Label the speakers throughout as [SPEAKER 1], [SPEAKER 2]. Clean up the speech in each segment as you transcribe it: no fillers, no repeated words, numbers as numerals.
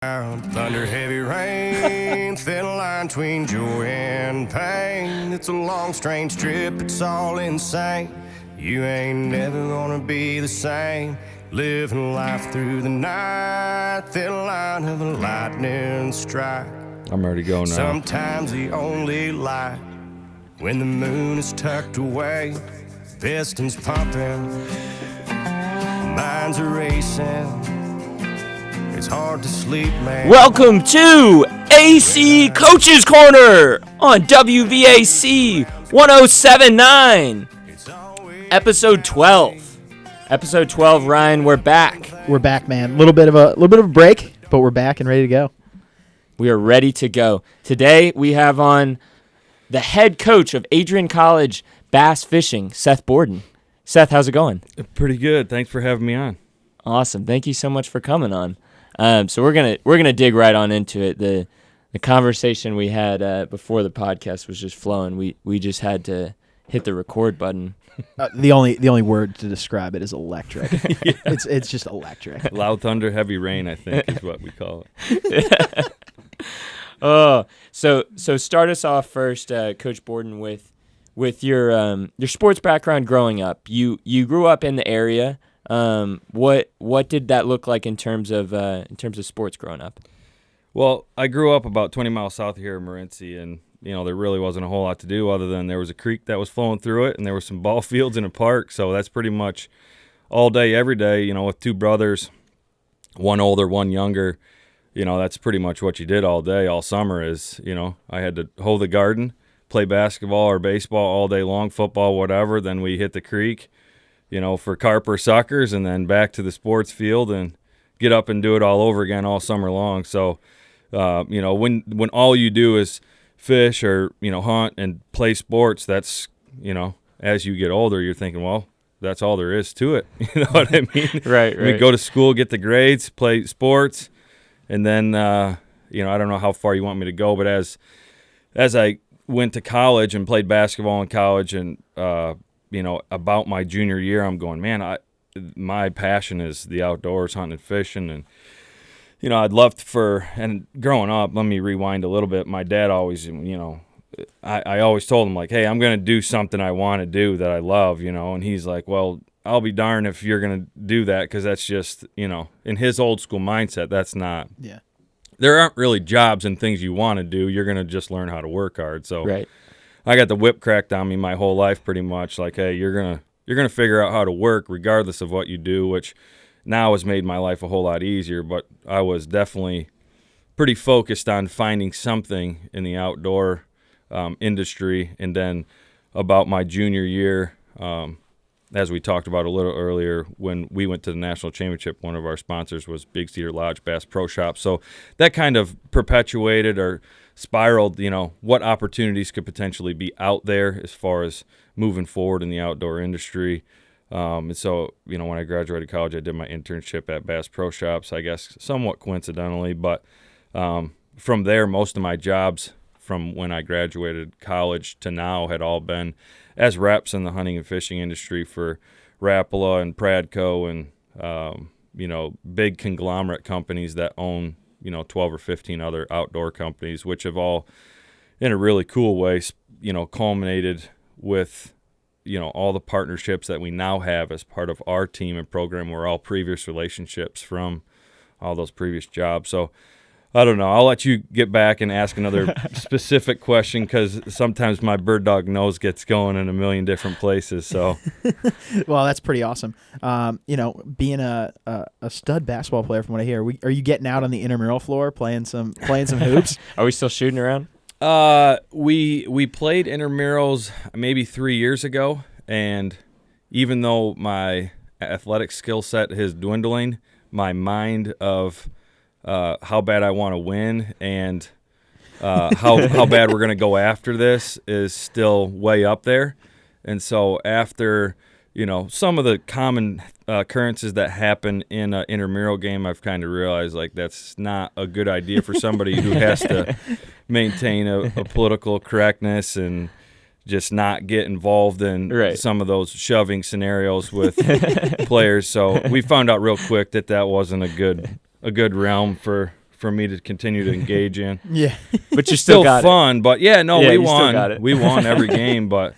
[SPEAKER 1] Thunder, heavy rain, thin line between joy and pain. It's a long, strange trip, it's all insane. You ain't never gonna be the same. Living life through the night, thin line of a lightning strike.
[SPEAKER 2] I'm ready to go now.
[SPEAKER 1] Sometimes the only light when the moon is tucked away, pistons pumping, minds are racing. It's hard to sleep, man.
[SPEAKER 3] Welcome to AC Coaches Corner on WVAC 107.9, episode 12. Episode 12, Ryan. We're back.
[SPEAKER 4] We're back, man. A little bit of a break, but we're back and ready to go.
[SPEAKER 3] We are ready to go. Today we have on the head coach of Adrian College Bass Fishing, Seth Borden. Seth, how's it going?
[SPEAKER 2] Pretty good. Thanks for having me on.
[SPEAKER 3] Awesome. Thank you so much for coming on. So we're gonna dig right on into it. The conversation we had before the podcast was just flowing. We just had to hit the record button.
[SPEAKER 4] The only word to describe it is electric. Yeah. It's just electric.
[SPEAKER 2] Loud thunder, heavy rain, I think is what we call it.
[SPEAKER 3] Oh, so start us off first, Coach Borden, with your sports background growing up. You grew up in the area. What did that look like in terms of sports growing up?
[SPEAKER 2] Well, I grew up about 20 miles south of here in Morenci, and there really wasn't a whole lot to do other than there was a creek that was flowing through it, and there were some ball fields in a park. So that's pretty much all day, every day. With two brothers, one older, one younger. That's pretty much what you did all day, all summer. I had to hoe the garden, play basketball or baseball all day long, football, whatever. Then we hit the creek, for carp or suckers, and then back to the sports field and get up and do it all over again all summer long. So, when all you do is fish or, hunt and play sports, that's, as you get older, you're thinking, well, that's all there is to it. You know what I mean?
[SPEAKER 3] Right.
[SPEAKER 2] We go to school, get the grades, play sports, and then, I don't know how far you want me to go, but as I went to college and played basketball in college and, about my junior year, I'm going, man, my passion is the outdoors, hunting and fishing. And, I'd love and growing up, let me rewind a little bit. My dad always, I always told him, like, hey, I'm going to do something I want to do that I love, and he's like, well, I'll be darned if you're going to do that, because that's just, in his old school mindset, that's not.
[SPEAKER 4] Yeah.
[SPEAKER 2] There aren't really jobs and things you want to do. You're going to just learn how to work hard. So
[SPEAKER 3] right.
[SPEAKER 2] I got the whip cracked on me my whole life pretty much. Like, hey, you're gonna figure out how to work regardless of what you do, which now has made my life a whole lot easier. But I was definitely pretty focused on finding something in the outdoor industry. And then about my junior year, as we talked about a little earlier, when we went to the national championship, one of our sponsors was Big Cedar Lodge Bass Pro Shop. So that kind of perpetuated or spiraled, what opportunities could potentially be out there as far as moving forward in the outdoor industry. And so, when I graduated college, I did my internship at Bass Pro Shops, I guess somewhat coincidentally. But from there, most of my jobs from when I graduated college to now had all been as reps in the hunting and fishing industry for Rapala and Pradco and, big conglomerate companies that own 12 or 15 other outdoor companies, which have all, in a really cool way, culminated with, all the partnerships that we now have as part of our team and program were all previous relationships from all those previous jobs. So I don't know. I'll let you get back and ask another specific question, because sometimes my bird dog nose gets going in a million different places. So,
[SPEAKER 4] well, that's pretty awesome. Being a stud basketball player, from what I hear, are you getting out on the intramural floor playing some hoops?
[SPEAKER 3] Are we still shooting around?
[SPEAKER 2] We played intramurals maybe 3 years ago, and even though my athletic skill set is dwindling, my mind of how bad I want to win and how bad we're going to go after this is still way up there. And so after, some of the common occurrences that happen in an intramural game, I've kind of realized, like, that's not a good idea for somebody who has to maintain a political correctness and just not get involved in some of those shoving scenarios with players. So we found out real quick that wasn't a good realm for for me to continue to engage in.
[SPEAKER 4] Yeah.
[SPEAKER 3] But you still
[SPEAKER 2] Still
[SPEAKER 3] got
[SPEAKER 2] fun, but yeah, no,
[SPEAKER 3] Yeah,
[SPEAKER 2] we
[SPEAKER 3] you still
[SPEAKER 2] won.
[SPEAKER 3] got it.
[SPEAKER 2] We won every game, but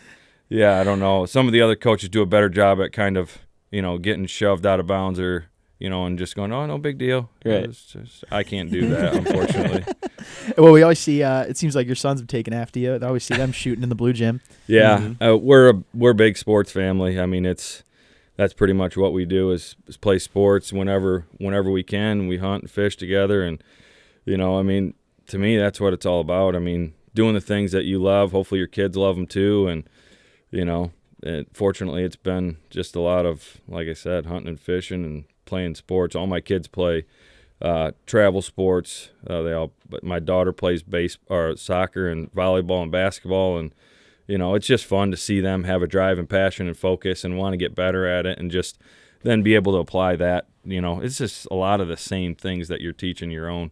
[SPEAKER 2] yeah, I don't know. Some of the other coaches do a better job at kind of, getting shoved out of bounds or, and just going, oh, no big deal.
[SPEAKER 3] Right.
[SPEAKER 2] I can't do that, unfortunately.
[SPEAKER 4] Well, we always see. It seems like your sons have taken after you. I always see them shooting in the blue gym.
[SPEAKER 2] Yeah, we're a big sports family. I mean, that's pretty much what we do is play sports whenever we can. We hunt and fish together, and I mean, to me, that's what it's all about. I mean, doing the things that you love. Hopefully, your kids love them too, and fortunately, it's been just a lot of, like I said, hunting and fishing and playing sports. All my kids play travel sports. But my daughter plays soccer and volleyball and basketball, and it's just fun to see them have a drive and passion and focus and want to get better at it, and just then be able to apply that. It's just a lot of the same things that you're teaching your own,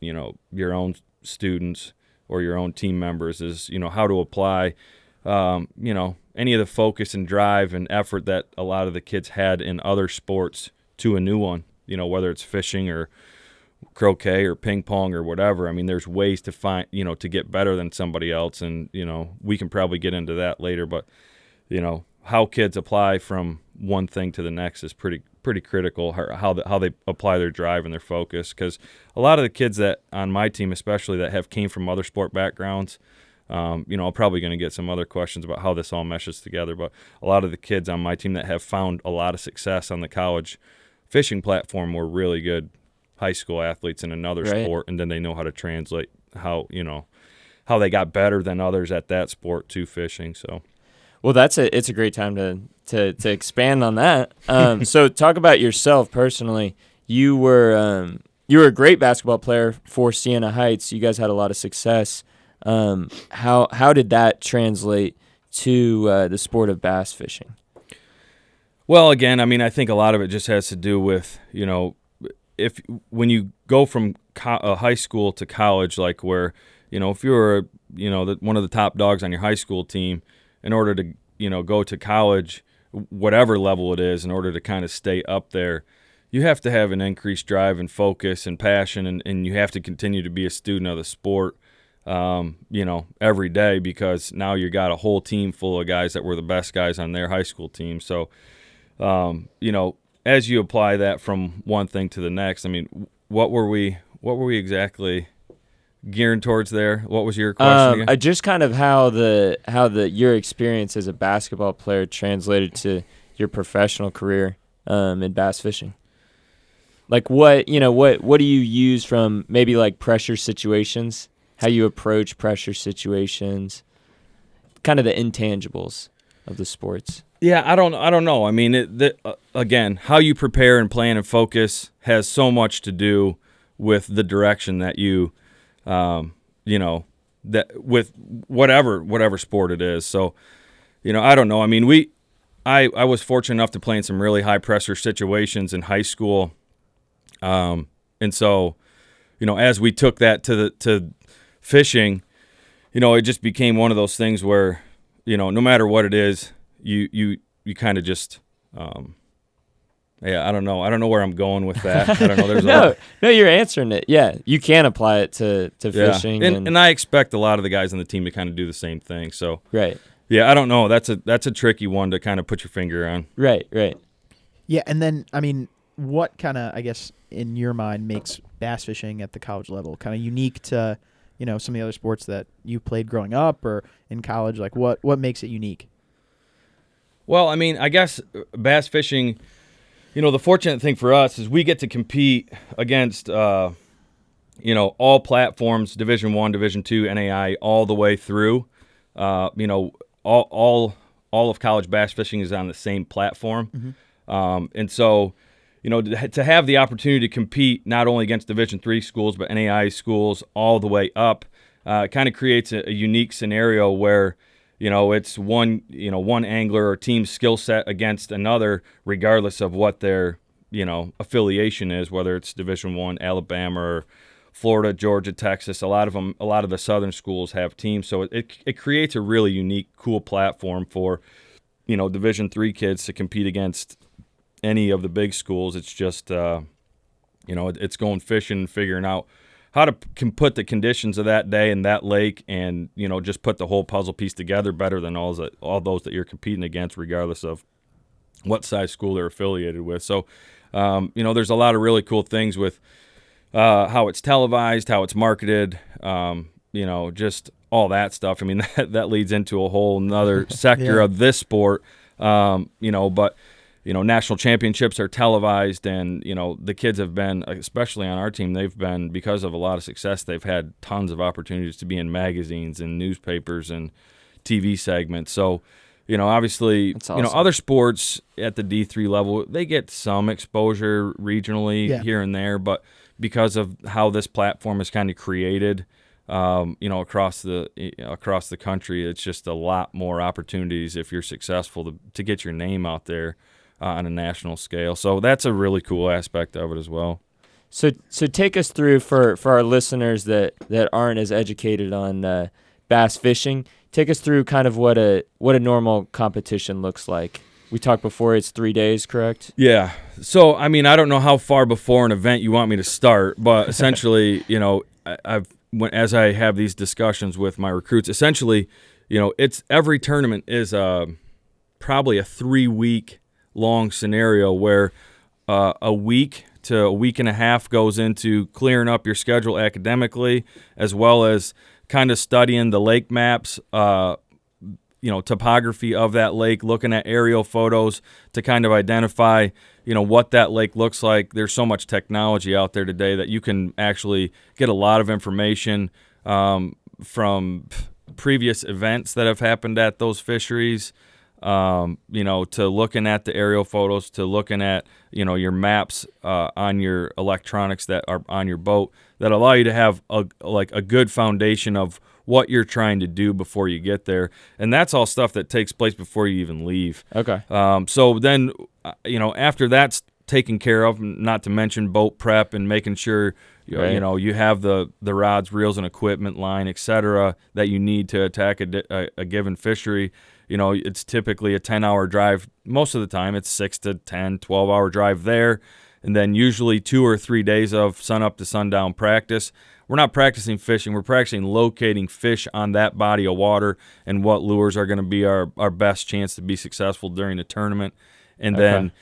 [SPEAKER 2] your own students or your own team members is, how to apply, any of the focus and drive and effort that a lot of the kids had in other sports to a new one, whether it's fishing or croquet or ping pong or whatever. I mean, there's ways to find, to get better than somebody else. And, we can probably get into that later, but, how kids apply from one thing to the next is pretty critical, how they apply their drive and their focus. Because a lot of the kids that on my team, especially that came from other sport backgrounds, I'm probably going to get some other questions about how this all meshes together, but a lot of the kids on my team that have found a lot of success on the college fishing platform were really good high school athletes in another sport, and then they know how to translate how they got better than others at that sport to fishing. So,
[SPEAKER 3] Well, it's a great time to expand on that. So talk about yourself personally. You were a great basketball player for Siena Heights. You guys had a lot of success. How did that translate to the sport of bass fishing?
[SPEAKER 2] Well, again, I mean, I think a lot of it just has to do with, when you go from high school to college, like where, if you're, one of the top dogs on your high school team, in order to, go to college, whatever level it is, in order to kind of stay up there, you have to have an increased drive and focus and passion, and you have to continue to be a student of the sport, every day, because now you got a whole team full of guys that were the best guys on their high school team. So, as you apply that from one thing to the next, I mean, what were we exactly gearing towards there? What was your question again?
[SPEAKER 3] Just kind of how your experience as a basketball player translated to your professional career in bass fishing. Like what do you use from maybe like pressure situations, how you approach pressure situations, kind of the intangibles of the sports?
[SPEAKER 2] Yeah, I don't know. I mean, again, how you prepare and plan and focus has so much to do with the direction that you, that with whatever sport it is. So, I don't know. I mean, I was fortunate enough to play in some really high pressure situations in high school, and so, as we took that to fishing, it just became one of those things where, no matter what it is, you kind of just, I don't know where I'm going with that. I don't know. There's
[SPEAKER 3] no, you're answering it. Yeah, you can apply it to fishing,
[SPEAKER 2] and I expect a lot of the guys on the team to kind of do the same thing. So
[SPEAKER 3] right,
[SPEAKER 2] yeah, I don't know. That's a tricky one to kind of put your finger on.
[SPEAKER 3] Right.
[SPEAKER 4] Yeah, and then I mean, what kind of, I guess, in your mind makes bass fishing at the college level kind of unique to, some of the other sports that you played growing up or in college? Like what makes it unique?
[SPEAKER 2] Well, I mean, I guess bass fishing, the fortunate thing for us is we get to compete against, all platforms, Division I, Division II, NAI, all the way through. All of college bass fishing is on the same platform. Mm-hmm. And so, to have the opportunity to compete not only against Division III schools, but NAI schools all the way up, kind of creates a unique scenario where, it's one angler or team skill set against another, regardless of what their, affiliation is, whether it's Division I, Alabama, or Florida, Georgia, Texas. A lot of the southern schools have teams. So it creates a really unique, cool platform for, Division III kids to compete against any of the big schools. It's just, It's going fishing, figuring out how to can put the conditions of that day and that lake, and just put the whole puzzle piece together better than all those that you're competing against, regardless of what size school they're affiliated with. So, there's a lot of really cool things with how it's televised, how it's marketed, just all that stuff. I mean, that leads into a whole nother sector
[SPEAKER 4] Yeah.
[SPEAKER 2] of this sport, but national championships are televised, and the kids have been, especially on our team, they've been, because of a lot of success, they've had tons of opportunities to be in magazines and newspapers and TV segments. So obviously,
[SPEAKER 3] That's awesome.
[SPEAKER 2] other sports at the D3 level, they get some exposure regionally here and there, but because of how this platform is kind of created, across the country, it's just a lot more opportunities if you're successful to get your name out there on a national scale. So that's a really cool aspect of it as well.
[SPEAKER 3] So take us through for our listeners that aren't as educated on bass fishing. Take us through kind of what a normal competition looks like. We talked before, it's 3 days, correct?
[SPEAKER 2] Yeah. So I mean, I don't know how far before an event you want me to start, but essentially, as I have these discussions with my recruits, essentially, it's every tournament is probably a 3-week long scenario where a week to a week and a half goes into clearing up your schedule academically, as well as kind of studying the lake maps, topography of that lake, looking at aerial photos to kind of identify, what that lake looks like. There's so much technology out there today that you can actually get a lot of information from previous events that have happened at those fisheries, to looking at the aerial photos, to looking at, your maps on your electronics that are on your boat that allow you to have a good foundation of what you're trying to do before you get there. And that's all stuff that takes place before you even leave.
[SPEAKER 3] Okay.
[SPEAKER 2] So then, after that's taken care of, not to mention boat prep and making sure, you have the rods, reels, and equipment line, et cetera, that you need to attack a given fishery. It's typically a 10-hour drive. Most of the time, it's 6 to 10, 12-hour drive there. And then usually 2 or 3 days of sun-up to sundown practice. We're not practicing fishing. We're practicing locating fish on that body of water and what lures are going to be our best chance to be successful during the tournament. And then,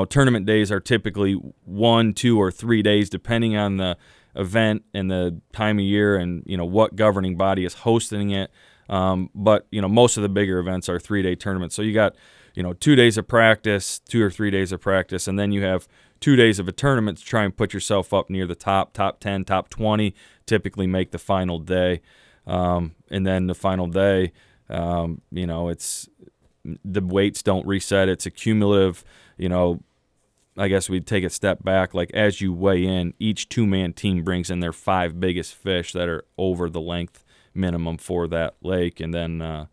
[SPEAKER 2] tournament days are typically 1, 2, or 3 days, depending on the event and the time of year and, what governing body is hosting it. But most of the bigger events are 3-day tournaments. So you got, 2 days of practice, 2 or 3 days of practice, and then you have 2 days of a tournament to try and put yourself up near the top 10, top 20, typically make the final day. And then the final day, it's the weights don't reset. It's a cumulative, I guess we'd take a step back. Like as you weigh in, each 2-man team brings in their 5 biggest fish that are over the length minimum for that lake. And then,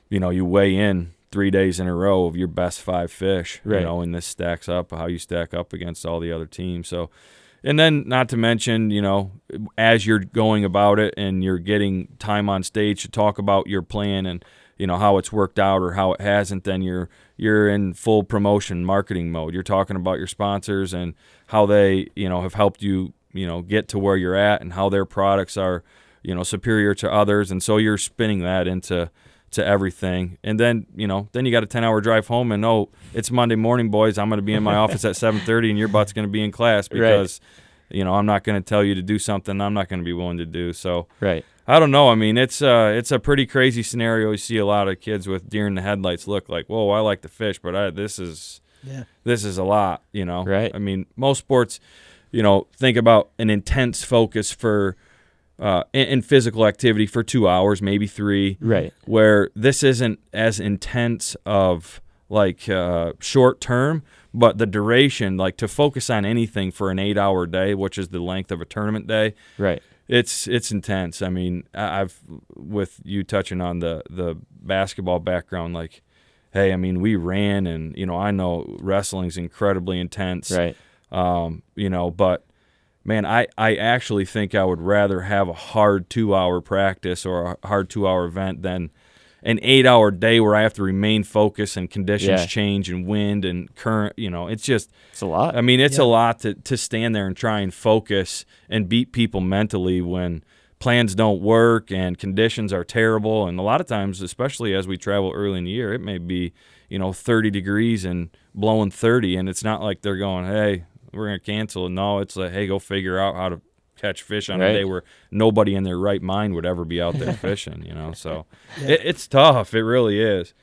[SPEAKER 2] you weigh in 3 days in a row of your best 5 fish,
[SPEAKER 3] right.
[SPEAKER 2] And this stacks up how you stack up against all the other teams. So, and then not to mention, as you're going about it and you're getting time on stage to talk about your plan and, how it's worked out or how it hasn't, then you're in full promotion marketing mode. You're talking about your sponsors and how they, have helped you, get to where you're at and how their products are, superior to others. And so you're spinning that into everything. And then, then you got a 10-hour drive home and, it's Monday morning, boys. I'm going to be in my office at 7:30 and your butt's going to be in class because, I'm not going to tell you to do something I'm not going to be willing to do. So
[SPEAKER 3] right.
[SPEAKER 2] I don't know. I mean, it's a pretty crazy scenario. You see a lot of kids with deer in the headlights look like, whoa, I like to fish, but this is a lot,
[SPEAKER 3] Right.
[SPEAKER 2] I mean, most sports, think about an intense focus for in physical activity for 2 hours, maybe 3.
[SPEAKER 3] Right.
[SPEAKER 2] Where this isn't as intense of like short term, but the duration, like to focus on anything for an 8-hour day, which is the length of a tournament day.
[SPEAKER 3] Right.
[SPEAKER 2] It's intense. I mean, I've with you touching on the basketball background, like, hey, I mean, we ran and, I know wrestling's incredibly intense.
[SPEAKER 3] Right.
[SPEAKER 2] But man, I actually think I would rather have a hard 2-hour practice or a hard 2-hour event than, an 8-hour day where I have to remain focused and conditions
[SPEAKER 3] Yeah.
[SPEAKER 2] change and wind and current, it's
[SPEAKER 3] a lot.
[SPEAKER 2] I mean, it's a lot to stand there and try and focus and beat people mentally when plans don't work and conditions are terrible. And a lot of times, especially as we travel early in the year, it may be, 30 degrees and blowing 30, and it's not like they're going, hey, we're going to cancel. No, it's like, hey, go figure out how to catch fish on a day where nobody in their right mind would ever be out there fishing, So it's tough. It really is.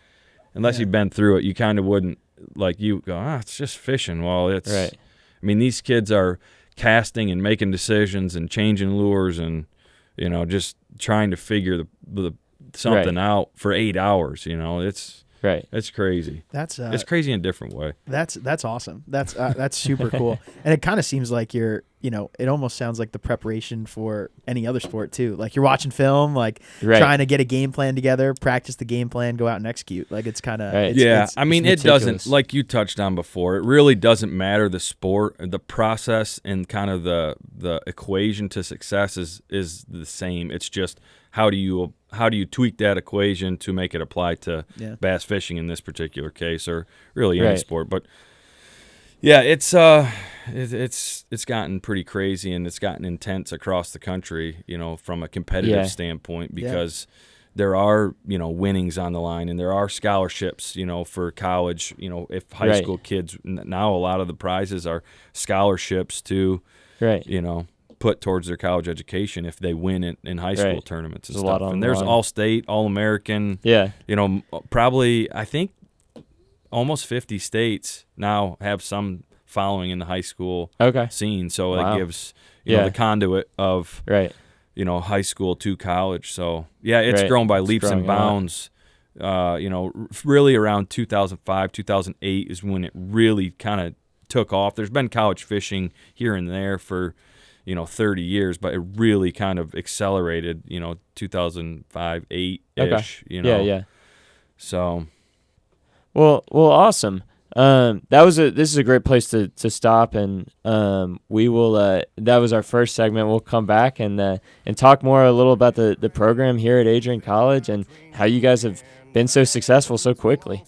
[SPEAKER 2] Unless you've been through it, you kind of wouldn't, like, you go, it's just fishing. Well, it's I mean, these kids are casting and making decisions and changing lures and, just trying to figure the something out for 8 hours, It's crazy. It's crazy in a different way.
[SPEAKER 4] That's awesome. That's super cool. And it kind of seems like you're, it almost sounds like the preparation for any other sport too. Like you're watching film, like trying to get a game plan together, practice the game plan, go out and execute. Like it's kind of
[SPEAKER 2] I mean, it doesn't, like you touched on before, it really doesn't matter the sport, the process and kind of the equation to success is the same. It's just how do you tweak that equation to make it apply to bass fishing in this particular case, or really any sport. But yeah, it's gotten pretty crazy and it's gotten intense across the country, from a competitive standpoint, because there are, winnings on the line and there are scholarships, for college, if high school kids, now a lot of the prizes are scholarships to, put towards their college education if they win it in high school tournaments and stuff. And there's All-State, All-American. Probably, I think almost 50 states now have some following in the high school scene. So it gives, the conduit of, high school to college. So, it's grown by leaps and bounds. Really around 2005, 2008 is when it really kind of took off. There's been college fishing here and there for 30 years, but it really kind of accelerated, 2005, 8-ish, So.
[SPEAKER 3] Well, awesome. This is a great place to stop, and we will, that was our first segment. We'll come back and talk more a little about the program here at Adrian College and how you guys have been so successful so quickly.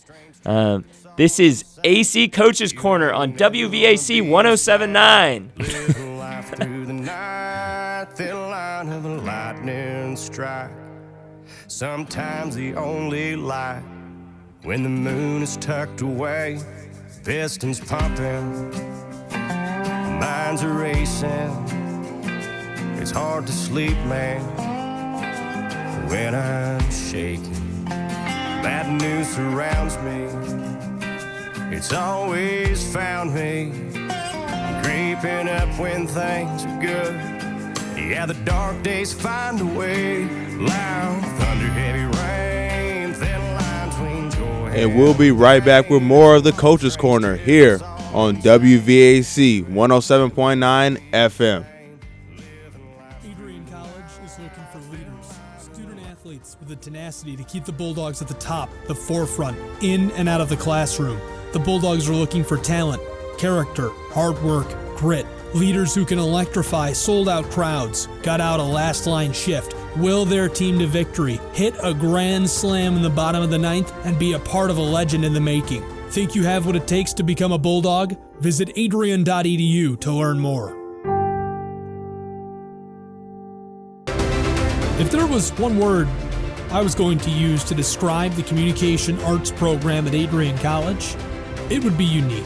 [SPEAKER 3] This is AC Coach's Corner on WVAC 107.9.
[SPEAKER 1] Through the night, thin line of a lightning strike. Sometimes the only light when the moon is tucked away, pistons pumping, minds are racing. It's hard to sleep, man, when I'm shaking. Bad news surrounds me. It's always found me creeping up when things are good. Yeah, the dark days find a way. Loud thunder, heavy rain, thin line between joy
[SPEAKER 5] and we'll be right back with more of the Coach's Corner here on WVAC 107.9 FM.
[SPEAKER 6] Adrian College is looking for leaders, student athletes with the tenacity to keep the Bulldogs at the top, the forefront, in and out of the classroom. The Bulldogs are looking for talent, character, hard work, grit, leaders who can electrify sold-out crowds, gut out a last-line shift, will their team to victory, hit a grand slam in the bottom of the ninth, and be a part of a legend in the making. Think you have what it takes to become a Bulldog? Visit adrian.edu to learn more. If there was one word I was going to use to describe the communication arts program at Adrian College, it would be unique.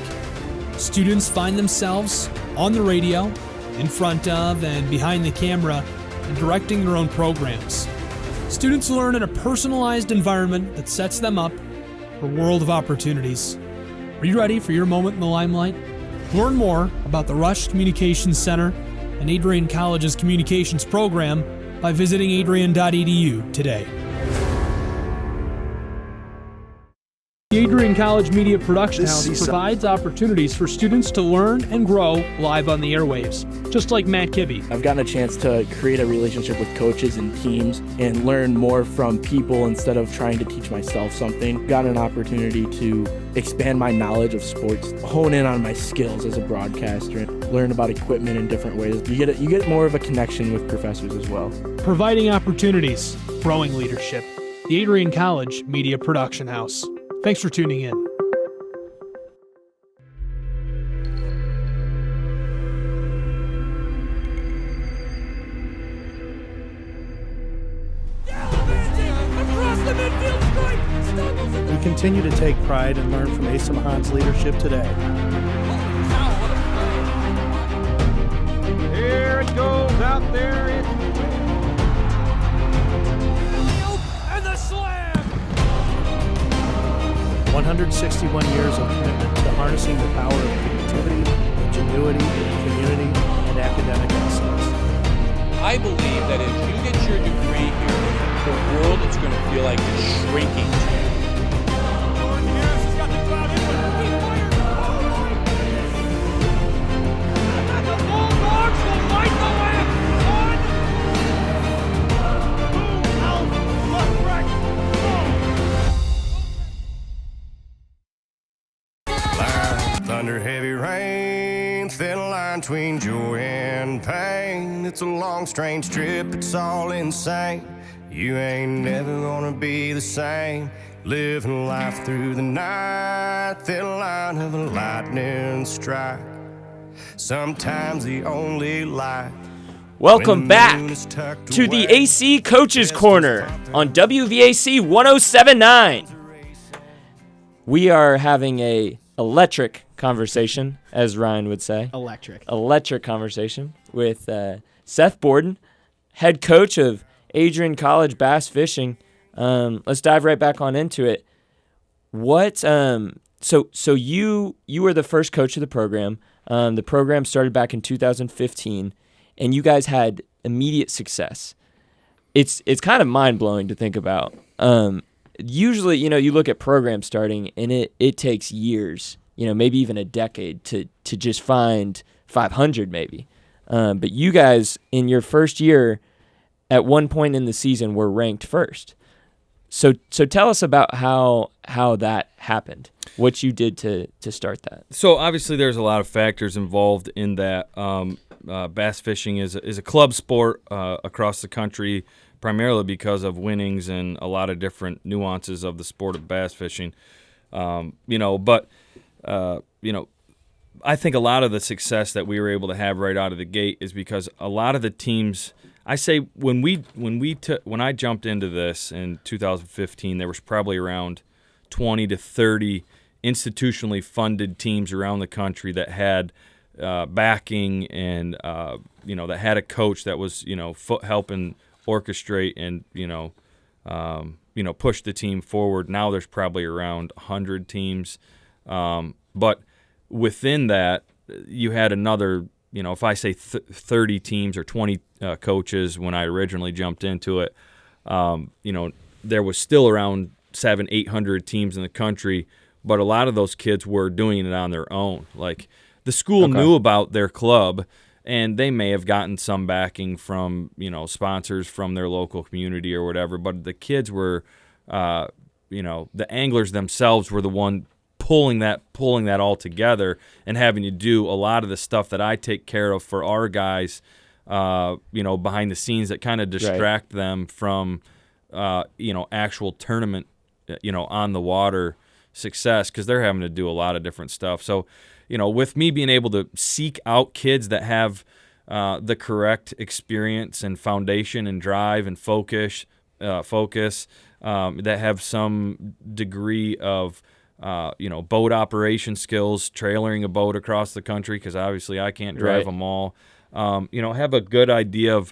[SPEAKER 6] Students find themselves on the radio, in front of and behind the camera, and directing their own programs. Students learn in a personalized environment that sets them up for a world of opportunities. Are you ready for your moment in the limelight? Learn more about the Rush Communications Center and Adrian College's communications program by visiting adrian.edu today. The Adrian College Media Production House provides opportunities for students to learn and grow live on the airwaves, just like Matt Kibbe.
[SPEAKER 7] I've gotten a chance to create a relationship with coaches and teams and learn more from people instead of trying to teach myself something. Gotten an opportunity to expand my knowledge of sports, hone in on my skills as a broadcaster, learn about equipment in different ways. You get more of a connection with professors as well.
[SPEAKER 6] Providing opportunities, growing leadership. the Adrian College Media Production House. Thanks for tuning in.
[SPEAKER 8] We continue to take pride and learn from Asa Mahan's leadership today.
[SPEAKER 9] Here it goes out there. And the slam!
[SPEAKER 8] 161 years of commitment to harnessing the power of creativity, ingenuity, community, and academic excellence.
[SPEAKER 10] I believe that if you get your degree here, the world is going to feel like it's shrinking to you.
[SPEAKER 9] The Bulldogs will light the lamp!
[SPEAKER 1] Thunder, heavy rain, thin line between joy and pain. It's a long, strange trip, it's all insane. You ain't never gonna be the same. Living life through the night, thin line of a lightning strike. Sometimes the only light.
[SPEAKER 3] Welcome back to the AC Coaches Corner on WVAC 107.9. We are having a electric conversation, as Ryan would say. Electric conversation with Seth Borden, head coach of Adrian College Bass Fishing. Let's dive right back on into it. What? So you were the first coach of the program. The program started back in 2015, and you guys had immediate success. It's kind of mind blowing to think about. Usually, you look at programs starting, and it takes years, maybe even a decade to just find 500 maybe. But you guys, in your first year, at one point in the season, were ranked first. So tell us about how that happened, what you did to start that.
[SPEAKER 2] So obviously there's a lot of factors involved in that. Bass fishing is a club sport across the country, primarily because of winnings and a lot of different nuances of the sport of bass fishing. I think a lot of the success that we were able to have right out of the gate is because a lot of the teams. I say when I jumped into this in 2015, there was probably around 20 to 30 institutionally funded teams around the country that had backing and that had a coach that was helping orchestrate and push the team forward. Now there's probably around 100 teams, but within that you had another. If I say 30 teams or 20 coaches when I originally jumped into it, there was still around 700-800 teams in the country, but a lot of those kids were doing it on their own. Like the school knew about their club, and they may have gotten some backing from sponsors from their local community or whatever, but the kids were, the anglers themselves were the one pulling that all together and having to do a lot of the stuff that I take care of for our guys, behind the scenes that kind of distract them from, actual tournament, on the water success, because they're having to do a lot of different stuff. So, with me being able to seek out kids that have the correct experience and foundation and drive and focus, that have some degree of boat operation skills, trailering a boat across the country, because obviously I can't drive them all. Have a good idea of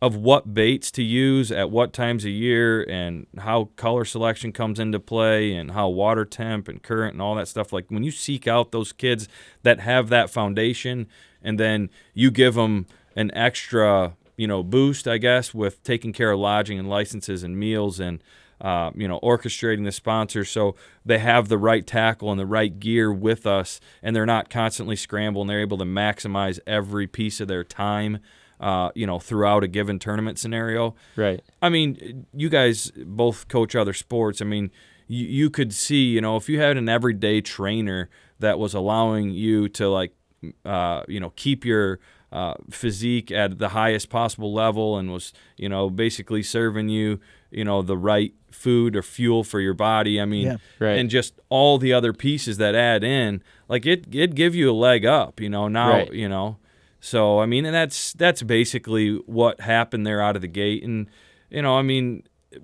[SPEAKER 2] what baits to use at what times of year and how color selection comes into play and how water temp and current and all that stuff. Like when you seek out those kids that have that foundation and then you give them an extra, boost, I guess, with taking care of lodging and licenses and meals and orchestrating the sponsors so they have the right tackle and the right gear with us, and they're not constantly scrambling. They're able to maximize every piece of their time, throughout a given tournament scenario.
[SPEAKER 3] Right.
[SPEAKER 2] I mean, you guys both coach other sports. I mean, you could see, if you had an everyday trainer that was allowing you to keep your physique at the highest possible level and was, basically serving you, the right food or fuel for your body. I mean, and just all the other pieces that add in, like it'd give you a leg up, now, So, I mean, and that's basically what happened there out of the gate. And,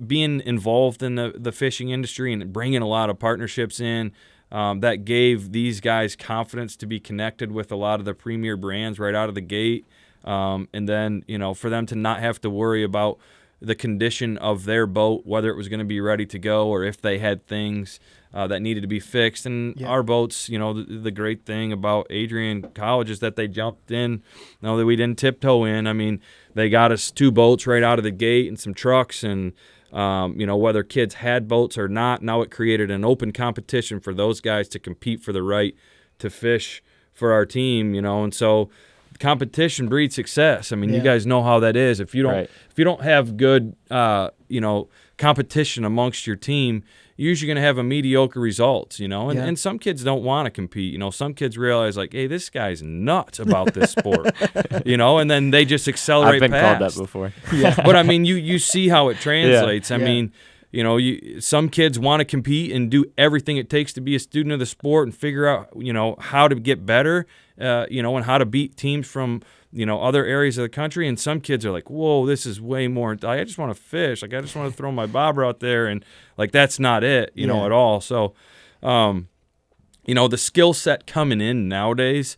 [SPEAKER 2] being involved in the fishing industry and bringing a lot of partnerships in, that gave these guys confidence to be connected with a lot of the premier brands right out of the gate. And then, for them to not have to worry about the condition of their boat, whether it was going to be ready to go or if they had things that needed to be fixed. And our boats, the great thing about Adrian College is that they jumped in, that we didn't tiptoe in. I mean, they got us 2 boats right out of the gate and some trucks and, whether kids had boats or not, now it created an open competition for those guys to compete for the right to fish for our team, and so competition breeds success. I mean, you guys know how that is. If you don't have good, competition amongst your team, you're usually going to have a mediocre results, and some kids don't want to compete. Some kids realize like, hey, this guy's nuts about this sport, and then they just accelerate
[SPEAKER 3] I've been
[SPEAKER 2] past.
[SPEAKER 3] called that before.
[SPEAKER 2] But I mean, you see how it translates. I mean, some kids want to compete and do everything it takes to be a student of the sport and figure out, how to get better, and how to beat teams from, other areas of the country. And some kids are like, whoa, this is way more. I just want to fish. Like, I just want to throw my bobber out there. And, like, that's not it, at all. So, the skill set coming in nowadays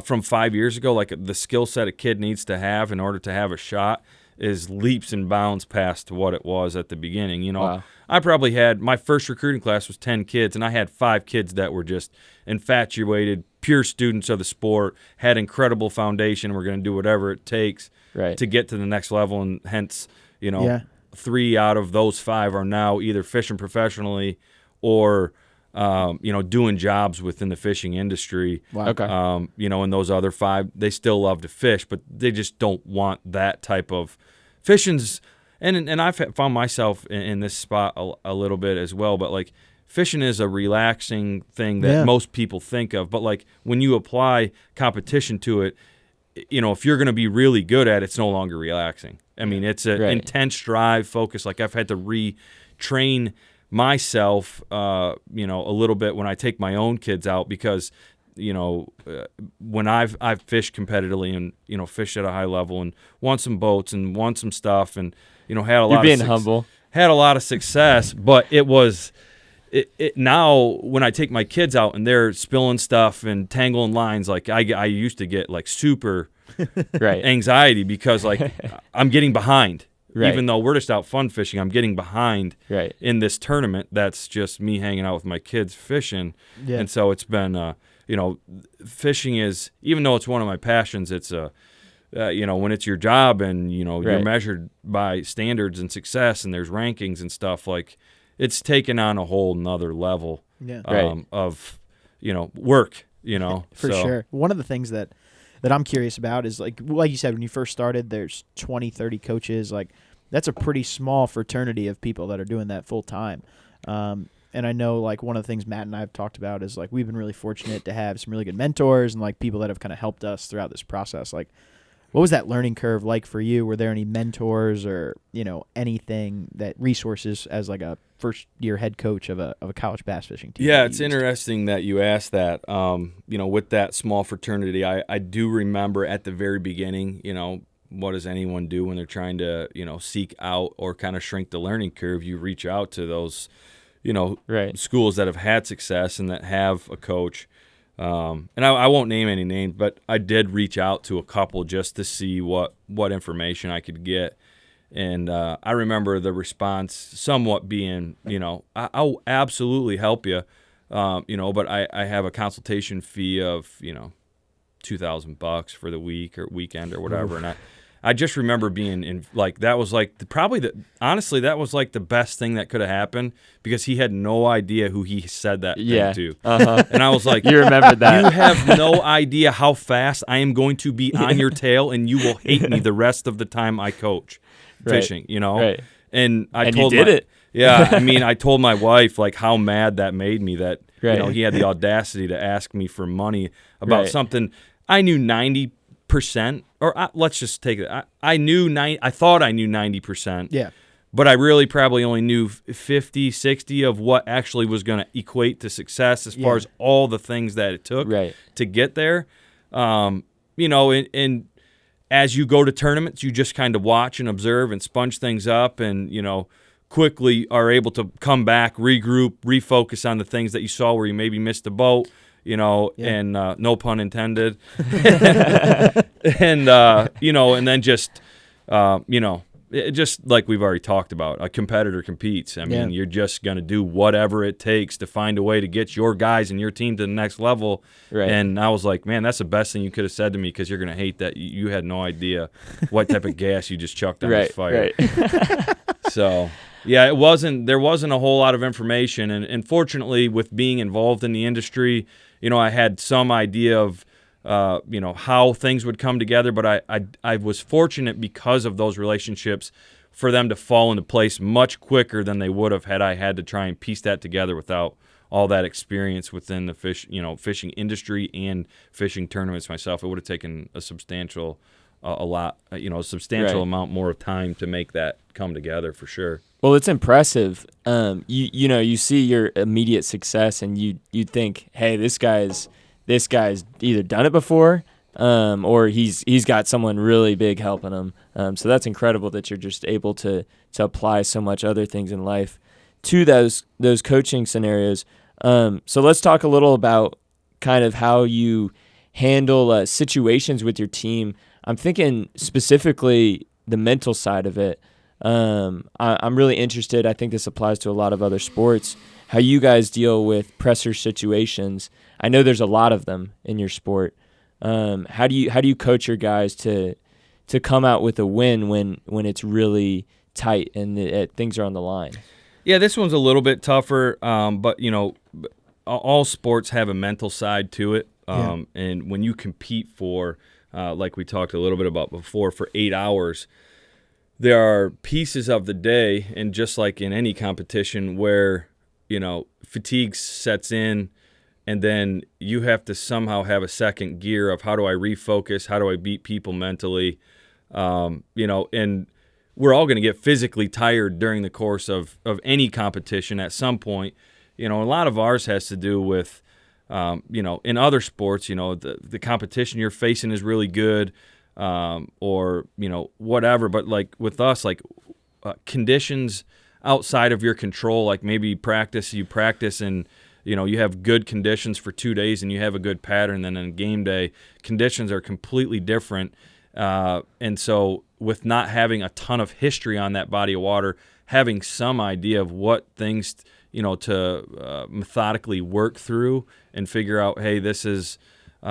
[SPEAKER 2] from 5 years ago, like the skill set a kid needs to have in order to have a shot is leaps and bounds past what it was at the beginning.
[SPEAKER 3] Wow.
[SPEAKER 2] I probably had my first recruiting class was 10 kids, and I had 5 kids that were just infatuated, pure students of the sport, had incredible foundation. We're going to do whatever it takes to get to the next level, and hence, 3 out of those 5 are now either fishing professionally or doing jobs within the fishing industry.
[SPEAKER 3] Wow. Okay.
[SPEAKER 2] And those other 5, they still love to fish, but they just don't want that type of fishing's. And I've found myself in this spot a little bit as well, but like fishing is a relaxing thing that most people think of. But like when you apply competition to it, if you're going to be really good at it, it's no longer relaxing. I mean, it's an intense drive, focus. Like I've had to retrain myself, a little bit when I take my own kids out because, when I've fished competitively and, fished at a high level and won some boats and won some stuff and, had a lot
[SPEAKER 3] You're being humble.
[SPEAKER 2] Had a lot of success, but it was now when I take my kids out and they're spilling stuff and tangling lines, like I used to get like super anxiety because like I'm getting behind. Even though we're just out fun fishing, I'm getting behind in this tournament. That's just me hanging out with my kids fishing. Yeah. And so it's been, fishing is, even though it's one of my passions, it's when it's your job and, you're measured by standards and success and there's rankings and stuff, like it's taken on a whole nother level of, work,
[SPEAKER 4] For sure. One of the things that I'm curious about is like you said, when you first started, there's 20, 30 coaches. Like that's a pretty small fraternity of people that are doing that full time. And I know like one of the things Matt and I have talked about is like we've been really fortunate to have some really good mentors and like people that have kind of helped us throughout this process. Like what was that learning curve like for you? Were there any mentors or, anything that resources as like a first year head coach of a college bass fishing team?
[SPEAKER 2] Yeah, it's interesting that you asked that. With that small fraternity, I do remember at the very beginning, what does anyone do when they're trying to, seek out or kind of shrink the learning curve? You reach out to those, schools that have had success and that have a coach. And I won't name any names, but I did reach out to a couple just to see what information I could get. And I remember the response somewhat being, I'll absolutely help you, but I have a consultation fee of, $2,000 for the week or weekend or whatever. And I just remember being in like that was like honestly that was like the best thing that could have happened because he had no idea who he said that thing to. And I was like,
[SPEAKER 3] you remembered that.
[SPEAKER 2] You have no idea how fast I am going to be on your tail and you will hate me the rest of the time I coach fishing, And
[SPEAKER 3] you did it.
[SPEAKER 2] Yeah, I mean, I told my wife like how mad that made me that he had the audacity to ask me for money about something I knew 90% percent, or let's just take it. I thought I knew 90%.
[SPEAKER 4] Yeah.
[SPEAKER 2] But I really probably only knew 50, 60 of what actually was going to equate to success as far as all the things that it took to get there. You know, and as you go to tournaments, you just kind of watch and observe and sponge things up and, you know, quickly are able to come back, regroup, refocus on the things that you saw where you maybe missed the boat, you know, and no pun intended. And, you know, and then just, you know, just like we've already talked about, a competitor competes. I mean, you're just going to do whatever it takes to find a way to get your guys and your team to the next level. Right. And I was like, man, that's the best thing you could have said to me because you're going to hate that. You had no idea what type of gas you just chucked on this fire. Right. So, yeah, there wasn't a whole lot of information. And fortunately, with being involved in the industry, you know, I had some idea of, you know, how things would come together, but I was fortunate because of those relationships for them to fall into place much quicker than they would have had I had to try and piece that together without all that experience within the fishing industry and fishing tournaments myself. It would have taken a substantial amount more of time to make that come together for sure.
[SPEAKER 3] Well, it's impressive. You know, you see your immediate success and you think, hey, this guy's either done it before or he's got someone really big helping him. So that's incredible that you're just able to apply so much other things in life to those coaching scenarios. So let's talk a little about kind of how you handle situations with your team. I'm thinking specifically the mental side of it. I'm really interested. I think this applies to a lot of other sports. How you guys deal with pressure situations. I know there's a lot of them in your sport. How do you coach your guys to come out with a win when it's really tight and things are on the line?
[SPEAKER 2] Yeah, this one's a little bit tougher, but you know, all sports have a mental side to it. And when you compete for, like we talked a little bit about before, for 8 hours, there are pieces of the day, and just like in any competition, where you know fatigue sets in. And then you have to somehow have a second gear of how do I refocus? How do I beat people mentally? You know, and we're all going to get physically tired during the course of any competition at some point. You know, a lot of ours has to do with, you know, in other sports, you know, the competition you're facing is really good or, you know, whatever. But like with us, like conditions outside of your control, like maybe you practice and, you know, you have good conditions for 2 days and you have a good pattern. Then on game day, conditions are completely different. And so with not having a ton of history on that body of water, having some idea of what things, you know, to methodically work through and figure out, hey, this is, you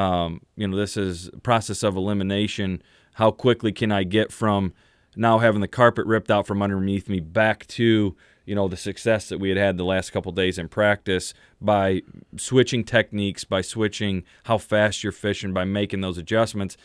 [SPEAKER 2] know, this is a process of elimination. How quickly can I get from now having the carpet ripped out from underneath me back to, you know, the success that we had the last couple of days in practice by switching techniques, by switching how fast you're fishing, by making those adjustments.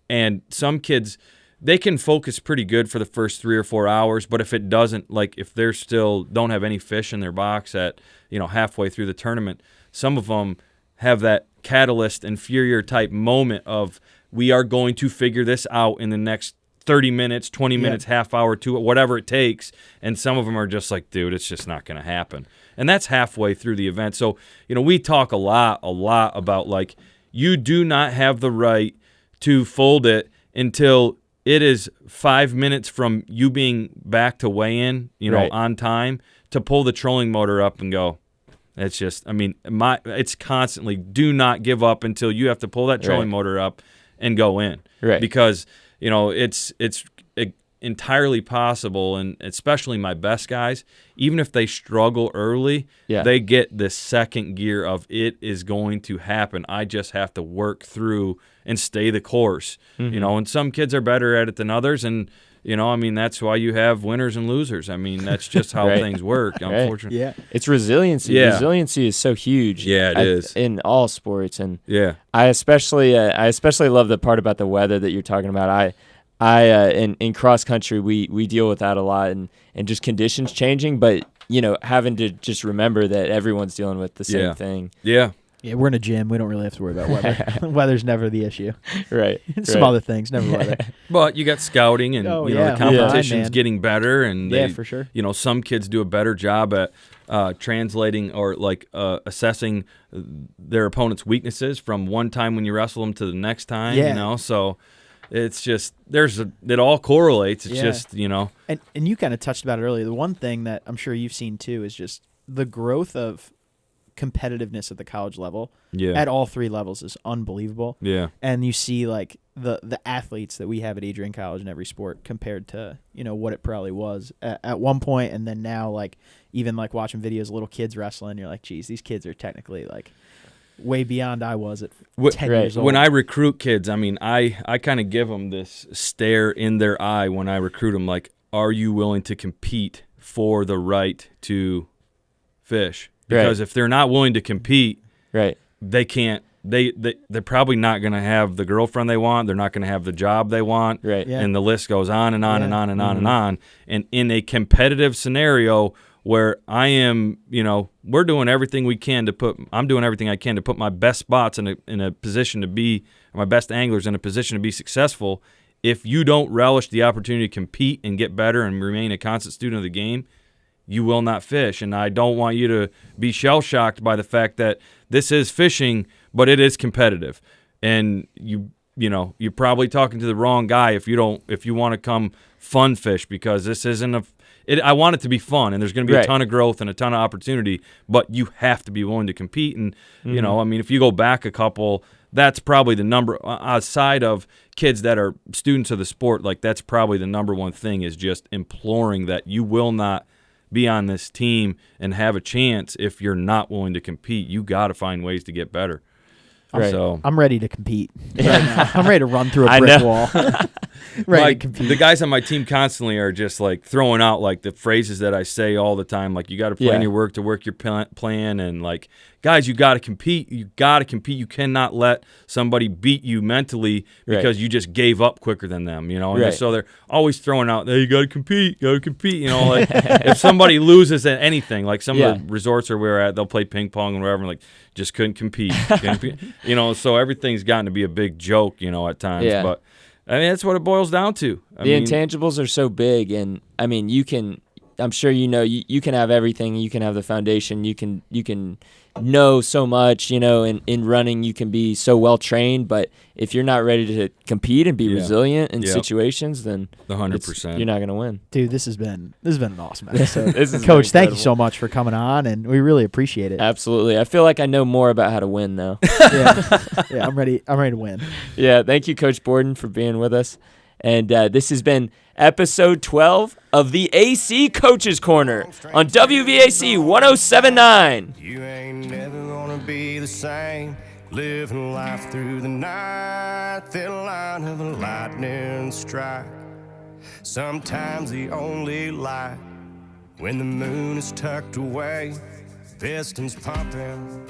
[SPEAKER 2] And some kids, they can focus pretty good for the first 3 or 4 hours, but if it doesn't, like if they're still don't have any fish in their box at, you know, halfway through the tournament, some of them have that catalyst and Fourier type moment of we are going to figure this out in the next 30 minutes, 20 minutes, half hour, 2, whatever it takes. And some of them are just like, dude, it's just not going to happen. And that's halfway through the event. So, you know, we talk a lot about like, you do not have the right to fold it until it is 5 minutes from you being back to weigh in, you know, on time to pull the trolling motor up and go. It's just, I mean, it's constantly do not give up until you have to pull that trolling motor up and go in. Right. Because, you know, it's entirely possible, and especially my best guys, even if they struggle early, they get this second gear of it is going to happen. I just have to work through and stay the course, you know, and some kids are better at it than others. And, you know, I mean, that's why you have winners and losers. I mean, that's just how things work, unfortunately.
[SPEAKER 3] Yeah. It's resiliency. Yeah. Resiliency is so huge.
[SPEAKER 2] Yeah, it is.
[SPEAKER 3] In all sports. And I especially love the part about the weather that you're talking about. In cross country, we deal with that a lot and just conditions changing, but, you know, having to just remember that everyone's dealing with the same thing.
[SPEAKER 2] Yeah.
[SPEAKER 4] Yeah, we're in a gym. We don't really have to worry about weather. Weather's never the issue.
[SPEAKER 3] Right.
[SPEAKER 4] Some other things, never weather.
[SPEAKER 2] But you got scouting, and
[SPEAKER 4] Oh,
[SPEAKER 2] you know
[SPEAKER 4] yeah.
[SPEAKER 2] the competition's
[SPEAKER 4] Yeah.
[SPEAKER 2] getting better, and
[SPEAKER 4] Yeah,
[SPEAKER 2] they,
[SPEAKER 4] for sure.
[SPEAKER 2] You know, some kids do a better job at translating or assessing their opponent's weaknesses from one time when you wrestle them to the next time.
[SPEAKER 4] Yeah.
[SPEAKER 2] You know, so it's just it all correlates. It's
[SPEAKER 4] Yeah.
[SPEAKER 2] just, you know.
[SPEAKER 4] And you kind of touched about it earlier. The one thing that I'm sure you've seen too is just the growth of competitiveness at the college level.
[SPEAKER 2] Yeah.
[SPEAKER 4] At all three levels is unbelievable.
[SPEAKER 2] Yeah.
[SPEAKER 4] And you see like the athletes that we have at Adrian College in every sport compared to, you know, what it probably was at one point, and then now, like, even like watching videos of little kids wrestling, you're like, geez, these kids are technically like way beyond I was at 10 years old.
[SPEAKER 2] When I recruit kids, I mean, I kind of give them this stare in their eye when I recruit them, like, are you willing to compete for the right to fish? Because if they're not willing to compete, they can't. They're probably not going to have the girlfriend they want. They're not going to have the job they want.
[SPEAKER 3] Right.
[SPEAKER 4] Yeah.
[SPEAKER 2] And the list goes on and on and on and on
[SPEAKER 3] Mm-hmm.
[SPEAKER 2] and on. And in a competitive scenario where I am, you know, we're doing everything we can to put. I'm doing everything I can to put my best spots in a position to be, or my best anglers in a position to be successful. If you don't relish the opportunity to compete and get better and remain a constant student of the game, you will not fish. And I don't want you to be shell-shocked by the fact that this is fishing, but it is competitive. And you know, you're probably talking to the wrong guy if you want to come fun fish, because this isn't I want it to be fun, and there's going to be a ton of growth and a ton of opportunity, but you have to be willing to compete. And, you know, I mean, if you go back a couple, that's probably the number, outside of kids that are students of the sport, like, that's probably the number one thing, is just imploring that you will not be on this team and have a chance if you're not willing to compete. You got to find ways to get better.
[SPEAKER 3] Right.
[SPEAKER 2] So
[SPEAKER 4] I'm ready to compete right now. I'm ready to run through a brick wall. Ready to compete.
[SPEAKER 2] the guys on my team constantly are just like throwing out like the phrases that I say all the time. Like, you got to plan your work to work your plan, and like, guys, you got to compete. You got to compete. You cannot let somebody beat you mentally because you just gave up quicker than them. You know, and so they're always throwing out, "Hey, you got to compete. You got to compete." You know, like if somebody loses at anything, like some of the resorts where we're at, they'll play ping pong and whatever. And like, just couldn't compete. You know, so everything's gotten to be a big joke. You know, at times, but. I mean, that's what it boils down to.
[SPEAKER 3] The intangibles are so big, and I mean, I'm sure you know, you can have everything. You can have the foundation. You can know so much. You know, in running, you can be so well trained, but if you're not ready to compete and be resilient in situations, then
[SPEAKER 2] 100%,
[SPEAKER 3] you're not going to win.
[SPEAKER 4] Dude, this has been an awesome episode.
[SPEAKER 3] Coach,
[SPEAKER 4] Coach, thank you so much for coming on, and we really appreciate it.
[SPEAKER 3] Absolutely. I feel like I know more about how to win now.
[SPEAKER 4] Yeah, I'm ready to win.
[SPEAKER 3] Yeah, thank you, Coach Borden, for being with us. And this has been episode 12 of the AC Coaches Corner on WVAC 107.9.
[SPEAKER 1] You ain't never gonna be the same. Living life through the night, thin line of a lightning strike. Sometimes the only light when the moon is tucked away, pistons pumping.